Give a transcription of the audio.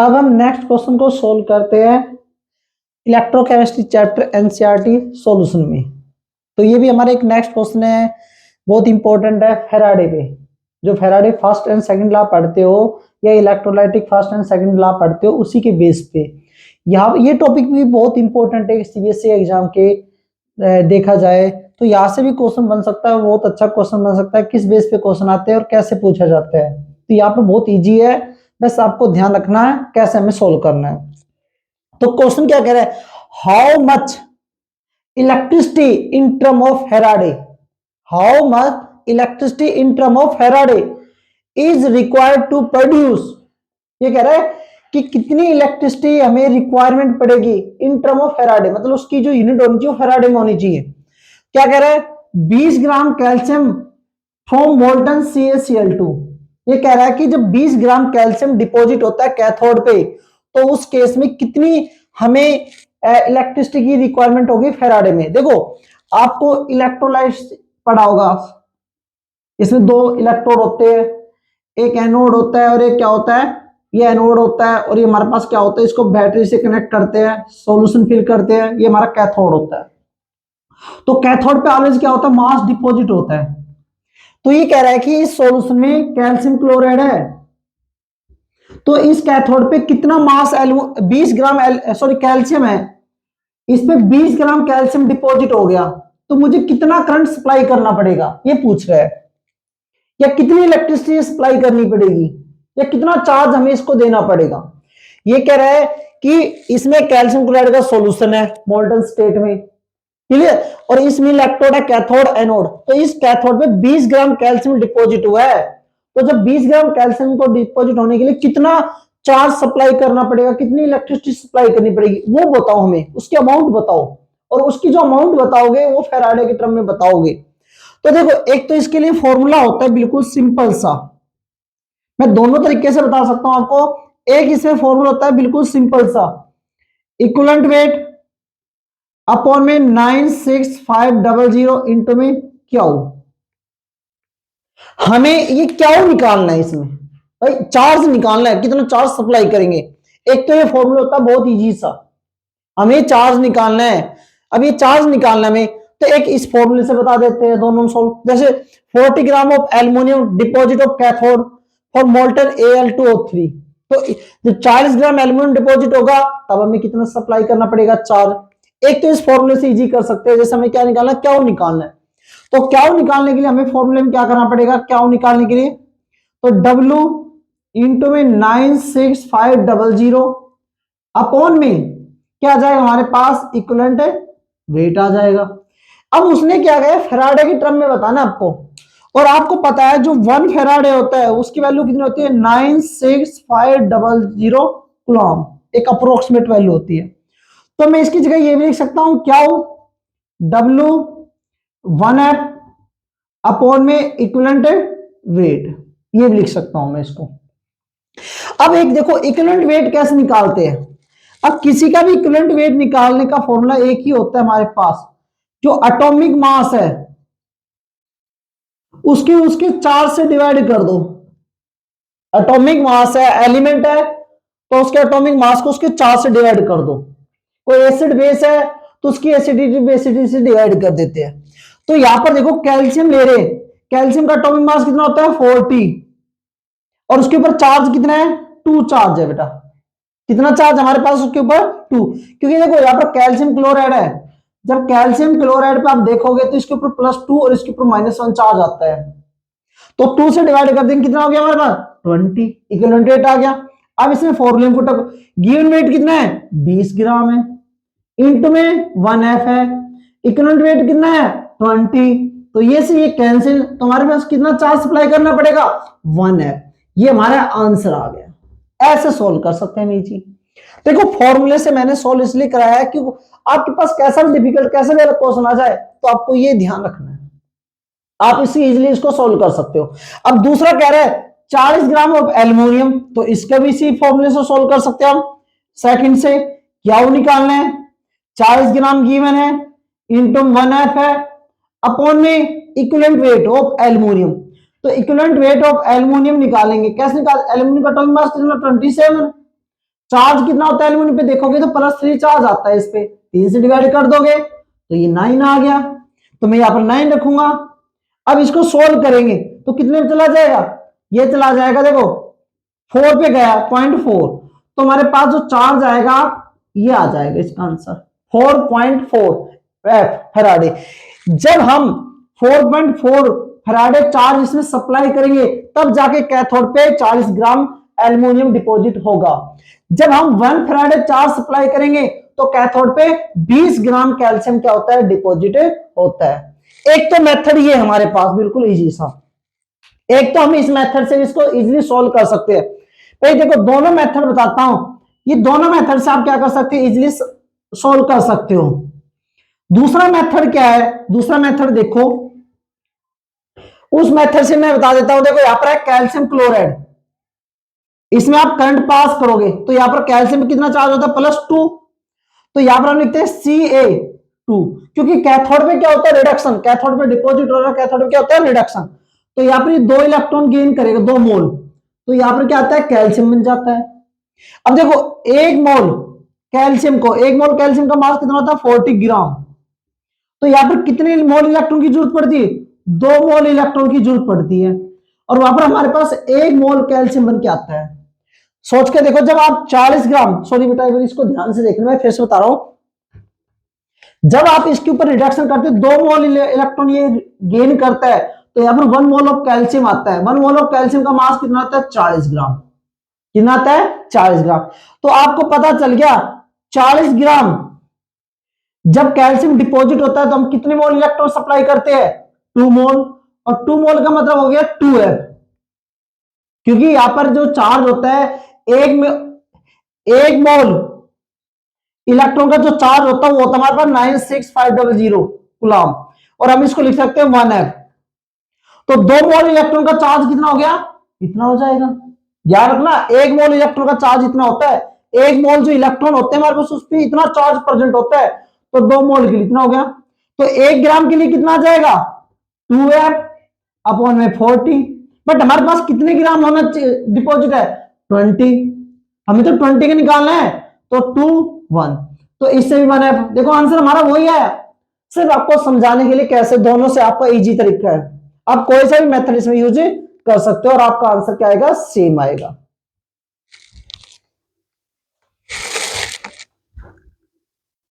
अब हम next question को सोल्व करते हैं इलेक्ट्रोकेमिस्ट्री चैप्टर एनसीईआरटी सॉल्यूशन में। तो ये भी हमारा एक नेक्स्ट क्वेश्चन है, बहुत इंपॉर्टेंट है फैराडे पे। जो Faraday first and second law पढ़ते हो या electrolytic first and second law पढ़ते हो, उसी के बेस पे यहाँ ये टॉपिक भी बहुत इंपॉर्टेंट है सीबीएसई एग्जाम के। देखा जाए तो यहाँ से भी क्वेश्चन बन सकता है, बहुत अच्छा क्वेश्चन बन सकता है। किस बेस पे क्वेश्चन आते हैं और कैसे पूछा जाता है, तो यहाँ पे बहुत ईजी है, बस आपको ध्यान रखना है कैसे हमें सोल्व करना है। तो क्वेश्चन क्या कह रहा है, how much electricity in term of Faraday, how much electricity in term of Faraday is required to produce. ये कह रहा है कि कितनी इलेक्ट्रिसिटी हमें रिक्वायरमेंट पड़ेगी इन टर्म ऑफ फैराडे, मतलब उसकी जो यूनिट होनी चाहिए फैराडे में होनी चाहिए। क्या कह रहा है, 20 ग्राम कैल्शियम फ्रॉम मोल्टन CaCl2। ये कह रहा है कि जब 20 ग्राम कैल्शियम डिपॉजिट होता है कैथोड पे, तो उस केस में कितनी हमें इलेक्ट्रिसिटी की रिक्वायरमेंट होगी फैराडे में। देखो आपको इलेक्ट्रोलाइट्स पढ़ा होगा, इसमें दो इलेक्ट्रोड होते हैं, एक एनोड होता है और एक क्या होता है, ये एनोड होता है, और ये हमारे पास क्या होता है, इसको बैटरी से कनेक्ट करते हैं, सॉल्यूशन फिल करते हैं, ये हमारा कैथोड होता है। तो कैथोड पे ऑलवेज क्या होता है, मास डिपॉजिट होता है। तो ये कह रहा है कि इस सॉल्यूशन में कैल्शियम क्लोराइड है, तो इस कैथोड पे कितना मास 20 ग्राम कैल्शियम है, इस पे 20 ग्राम कैल्शियम डिपॉजिट हो गया, तो मुझे कितना करंट सप्लाई करना पड़ेगा ये पूछ रहा है, या कितनी इलेक्ट्रिसिटी सप्लाई करनी पड़ेगी, या कितना चार्ज हमें इसको देना पड़ेगा। ये कह रहा है कि इसमें कैल्शियम क्लोराइड का सॉल्यूशन है मोल्टन स्टेट में, क्लियर, और इसमें इलेक्ट्रोड है कैथोड एनोड। तो इस कैथोड पे 20 ग्राम कैल्शियम डिपॉजिट हुआ है, तो जब 20 ग्राम कैल्शियम को डिपॉजिट होने के लिए कितना चार्ज सप्लाई करना पड़ेगा, कितनी इलेक्ट्रिसिटी सप्लाई करनी पड़ेगी, वो बताओ हमें, उसकी अमाउंट बताओ, और उसकी जो अमाउंट बताओगे वो फैराडे के टर्म में बताओगे। तो देखो एक तो इसके लिए फॉर्मूला होता है बिल्कुल सिंपल सा, मैं दोनों तरीके से बता सकता हूं आपको। एक इसमें फॉर्मूला होता है बिल्कुल सिंपल सा, इक्विवेलेंट वेट अपॉन में 96500 इंटू में क्यू। हमें ये क्यू निकालना है, इसमें भाई चार्ज निकालना है, कितना चार्ज सप्लाई करेंगे। एक तो ये फॉर्मूला होता है बहुत इजी सा, हमें चार्ज निकालना है। अब ये चार्ज निकालना में तो एक इस फॉर्मूले से बता देते हैं दोनों सोल्व। जैसे 40 gram of aluminium deposit of cathode for molten Al2O3, तो जब 40 ग्राम एल्युमिनियम डिपॉजिट होगा तब हमें कितना सप्लाई करना पड़ेगा, चार्ज। एक तो इस फॉर्मूले से इजी कर सकते हैं, जैसे हमें क्या निकालना है, क्यू निकालना है। तो क्यू निकालने के लिए हमें फॉर्मूले में क्या करना पड़ेगा, क्यू निकालने के लिए तो W इंटू में 96500 अपॉन में क्या आ जाएगा हमारे पास, इक्विवेलेंट वेट आ जाएगा। अब उसने क्या कहा, फैराडे की टर्म में बताना आपको, और आपको पता है जो 1 फैराडे होता है उसकी वैल्यू कितनी होती है, 96500 कूलम, एक अप्रोक्सीमेट वैल्यू होती है। तो मैं इसकी जगह ये भी लिख सकता हूं, क्या हो W1F अपॉन में इक्विवेलेंट वेट, ये भी लिख सकता हूं मैं इसको। अब एक देखो इक्विवेलेंट वेट कैसे निकालते हैं। अब किसी का भी इक्विवेलेंट वेट निकालने का फॉर्मूला एक ही होता है हमारे पास, जो एटॉमिक मास है उसके उसके 4 से डिवाइड कर दो। एटॉमिक मास है, एलिमेंट है, तो उसके एटॉमिक मास को उसके 4 से डिवाइड कर दो। कोई एसिड बेस है तो उसकी एसिडिटी बेसिडिटी से डिवाइड कर देते हैं। तो यहां पर देखो कैल्शियम ले रहे, कैल्शियम का एटॉमिक मास कितना होता है 40, और उसके ऊपर चार्ज कितना है, 2 चार्ज है बेटा। कितना चार्ज हमारे पास उसके ऊपर 2, क्योंकि देखो यहां पर कैल्शियम क्लोराइड है, जब कैल्शियम क्लोराइड पे आप देखोगे तो इसके ऊपर +2 और इसके ऊपर -1 चार्ज आता है। तो 2 से डिवाइड कर देंगे, कितना हो गया हमारे पास 20, इक्विवेलेंट वेट आ गया। अब इसमें फॉर्मूले में पुट, गिवन वेट कितना है 20 ग्राम है, इंटू में 1F है, इक्विवेलेंट वेट कितना है 20, तो ये से ये कैंसिल, तो हमारे पास कितना चार्ज सप्लाई करना पड़ेगा 1F। ये हमारा आंसर आ गया। ऐसे सोल्व कर सकते हैं नीचे। देखो फॉर्मूले से मैंने सोल्व इसलिए कराया है कि आपके पास कैसा भी डिफिकल्ट कैसा भी क्वेश्चन आ जाए तो आपको ये ध्यान रखना है, आप इसी इजीली इसको सोल्व कर सकते हो। अब दूसरा कह रहा है 40 ग्राम ऑफ एल्युमिनियम, तो इसका भी इसी फॉर्मूले से सोल्व कर सकते हैं हम। सेकंड से क्या निकालना है, 40 ग्राम गिवन है, इंटू 1F है, अपॉन में इक्विवेलेंट वेट ऑफ एल्युमिनियम। तो इक्विवेलेंट वेट ऑफ एल्युमिनियम निकालेंगे, कैसे निकाल, एल्युमिनियम का एटॉमिक मास कितना 27, चार्ज कितना होता है एल्यूमिनियम पे देखोगे तो +3 चार्ज आता है इस पे, 3 से डिवाइड कर दोगे तो ये 9 आ गया, तो मैं यहाँ पर 9 रखूंगा। अब इसको सोल्व करेंगे तो कितने में चला जाएगा, ये चला जाएगा देखो 4 पे गया 0.4, तो हमारे पास जो चार्ज आएगा ये आ जाएगा इसका आंसर 4.4 फैराडे। जब हम 4.4 फैराडे चार्ज इसमें सप्लाई करेंगे तब जाके कैथोड पे 40 ग्राम एल्युमिनियम डिपॉजिट होगा। जब हम 1 फैराडे चार्ज सप्लाई करेंगे तो कैथोड पे 20 ग्राम कैल्शियम क्या होता है, डिपॉजिट होता है। एक तो मेथड ये हमारे पास बिल्कुल इजी सा, एक तो हम इस मेथड से इसको इजीली सोल्व कर सकते हैं। भाई देखो दोनों मेथड बताता हूं, ये दोनों मेथड से आप क्या कर सकते हैं, इजीली सोल्व कर सकते हो। दूसरा मेथड क्या है, दूसरा मेथड देखो, उस मेथड से मैं बता देता हूं। देखो यहां पर है कैल्शियम क्लोराइड, इसमें आप करंट पास करोगे तो यहां पर कैल्शियम कितना चार्ज होता है, +2, तो यहां पर हम लिखते हैं Ca2, क्योंकि कैथोड में क्या होता है, रिडक्शन, कैथोड में डिपॉजिट हो रहा है, कैथोड में क्या होता है, रिडक्शन, तो यहां पर 2 इलेक्ट्रॉन गेन करेगा 2 मोल, तो यहां पर क्या आता है, कैल्शियम बन जाता है। अब देखो 1 मोल कैल्शियम को, 1 मोल कैल्शियम का मास कितना होता है, 40 ग्राम, तो यहां पर कितने मोल इलेक्ट्रॉन की जरूरत पड़ती है, 2 मोल इलेक्ट्रॉन की जरूरत पड़ती है, और वहां पर हमारे पास 1 मोल कैल्शियम बन के आता है। सोच के देखो, जब आप 40 ग्राम, सॉरी बेटा इसको ध्यान से देखना, मैं फिर से बता रहा हूं, जब आप इसके ऊपर रिडक्शन करते हो 2 मोल इलेक्ट्रॉन ये गेन करता है, तो यहां पर 1 मोल ऑफ कैल्शियम आता है। 1 मोल ऑफ कैल्शियम का मास कितना आता है, 40 ग्राम, कितना आता है, 40 ग्राम। तो आपको पता चल गया 40 ग्राम जब कैल्शियम डिपॉजिट होता है तो हम कितने मोल इलेक्ट्रॉन सप्लाई करते हैं, 2 मोल, और 2 मोल का मतलब हो गया 2F, क्योंकि यहां पर जो चार्ज होता है एक मोल इलेक्ट्रॉन का जो चार्ज होता है वो होता है हमारे पास 96500 कूलम, और हम इसको लिख सकते हैं 1F। तो 2 मोल इलेक्ट्रॉन का चार्ज कितना हो गया, इतना हो जाएगा। याद रखना 1 मोल इलेक्ट्रॉन का चार्ज इतना होता है, 1 मोल जो इलेक्ट्रॉन होते हैं हमारे पास उस पर इतना चार्ज प्रेजेंट होता है, तो 2 मोल के लिए इतना हो गया। तो 1 ग्राम के लिए कितना आ जाएगा, 2F अपॉन में 40, बट हमारे पास कितने ग्राम होना डिपॉजिट है, 20, हमें तो 20 के निकालना है, तो 2 1, तो इससे भी 1F। देखो आंसर हमारा वही है, सिर्फ आपको समझाने के लिए कैसे दोनों से आपका इजी तरीका है। आप कोई सा भी मेथड इसमें यूज कर सकते हो और आपका आंसर क्या आएगा, सेम आएगा।